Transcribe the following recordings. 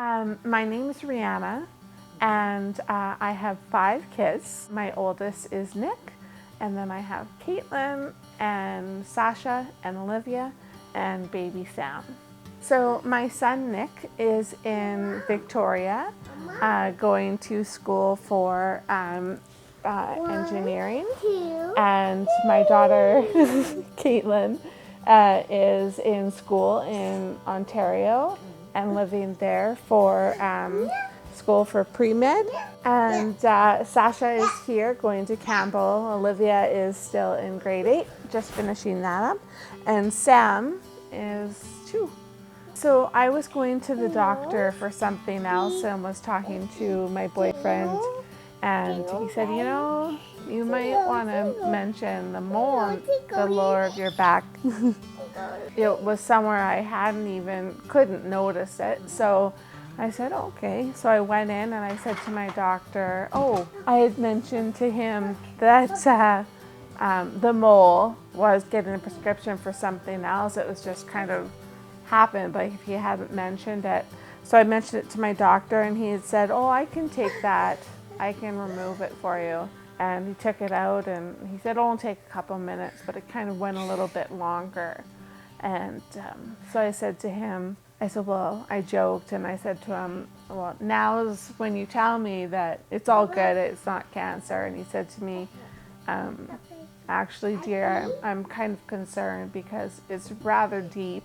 My name is Rhianna, and I have 5 kids. My oldest is Nick, and then I have Caitlin, and Sasha, and Olivia, and baby Sam. So my son Nick is in Victoria, going to school for engineering, and my daughter Caitlin is in school in Ontario and living there for school for pre-med. And Sasha is here going to Campbell. Olivia is still in grade 8, just finishing that up. And Sam is 2. So I was going to the doctor for something else and was talking to my boyfriend, and he said, you know, you might want to mention the mole on the lower of your back. It was somewhere I couldn't notice it. So I said, okay. So I went in and I said to my doctor, I had mentioned to him that the mole was getting a prescription for something else. It was just kind of happened, but he hadn't mentioned it. So I mentioned it to my doctor, and he had said, I can take that. I can remove it for you. And he took it out, and he said, it'll take a couple minutes, but it kind of went a little bit longer. And so I said to him, I joked, and I said to him, well, now's when you tell me that it's all good, it's not cancer. And he said to me, actually, dear, I'm kind of concerned because it's rather deep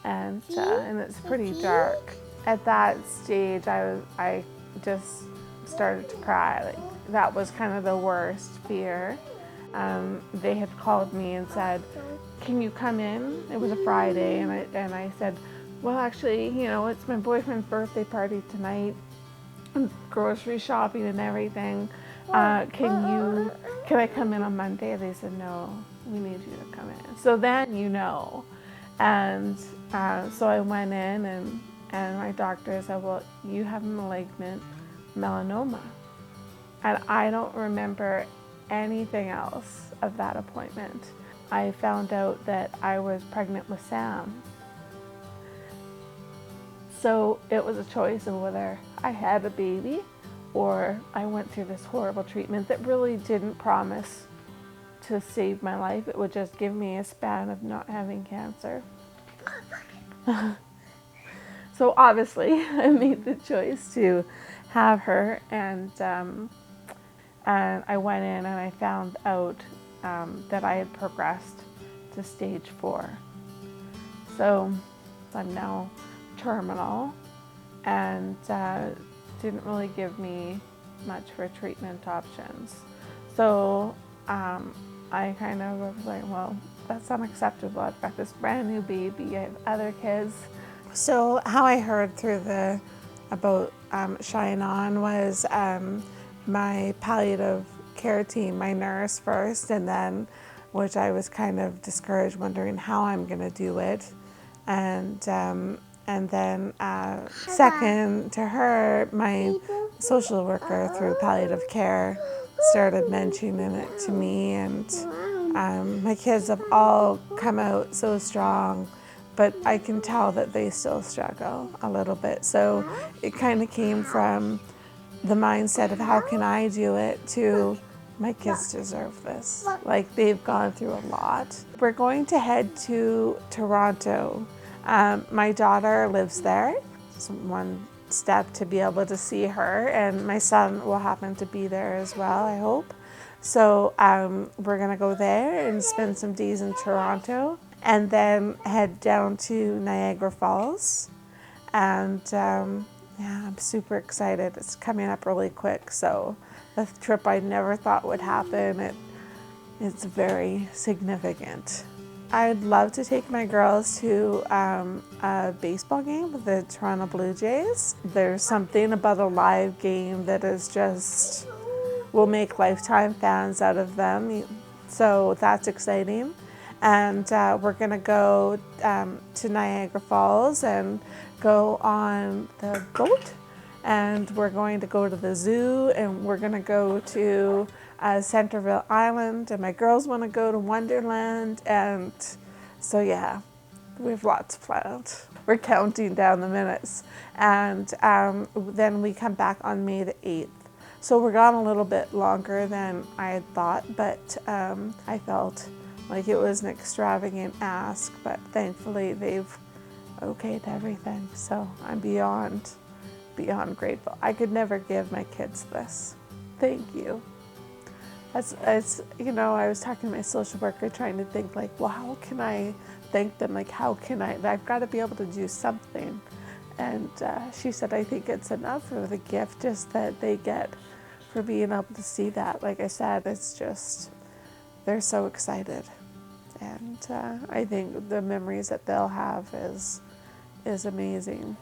and it's pretty dark. At that stage, I just started to cry. Like, that was kind of the worst fear. They had called me and said, can you come in? It was a Friday, and I said, well, actually, it's my boyfriend's birthday party tonight, grocery shopping and everything. Can I come in on Monday? They said, no, we need you to come in. So then and so I went in, and my doctor said, well, you have malignant melanoma. And I don't remember anything else of that appointment. I found out that I was pregnant with Sam. So it was a choice of whether I had a baby or I went through this horrible treatment that really didn't promise to save my life. It would just give me a span of not having cancer. So obviously I made the choice to have her, and I went in and I found out that I had progressed to stage 4. So I'm now terminal, and didn't really give me much for treatment options. So I kind of was like, well, that's unacceptable. I've got this brand new baby, I have other kids. So how I heard about Shine On was my palliative care team, my nurse first, and then, which I was kind of discouraged, wondering how I'm going to do it. And then second to her, my social worker through palliative care started mentioning it to me, and my kids have all come out so strong, but I can tell that they still struggle a little bit. So it kind of came from the mindset of how can I do it to my kids deserve this. Like, they've gone through a lot. We're going to head to Toronto. My daughter lives there. It's one step to be able to see her, and my son will happen to be there as well, I hope. So we're gonna go there and spend some days in Toronto, and then head down to Niagara Falls. And I'm super excited. It's coming up really quick. So a trip I never thought would happen. It's very significant. I'd love to take my girls to a baseball game with the Toronto Blue Jays. There's something about a live game that is just will make lifetime fans out of them. So that's exciting. And we're gonna go to Niagara Falls and go on the boat. And we're going to go to the zoo, and we're gonna go to Centerville Island, and my girls wanna go to Wonderland. And so yeah, we have lots planned. We're counting down the minutes. And then we come back on May the 8th. So we're gone a little bit longer than I had thought, but I felt like it was an extravagant ask, but thankfully they've okayed everything. So I'm beyond grateful. I could never give my kids this. Thank you. As you know, I was talking to my social worker trying to think like, well, how can I thank them? Like, how can I've got to be able to do something. And she said, I think it's enough of the gift just that they get for being able to see that. Like I said, it's just, they're so excited. And I think the memories that they'll have is amazing.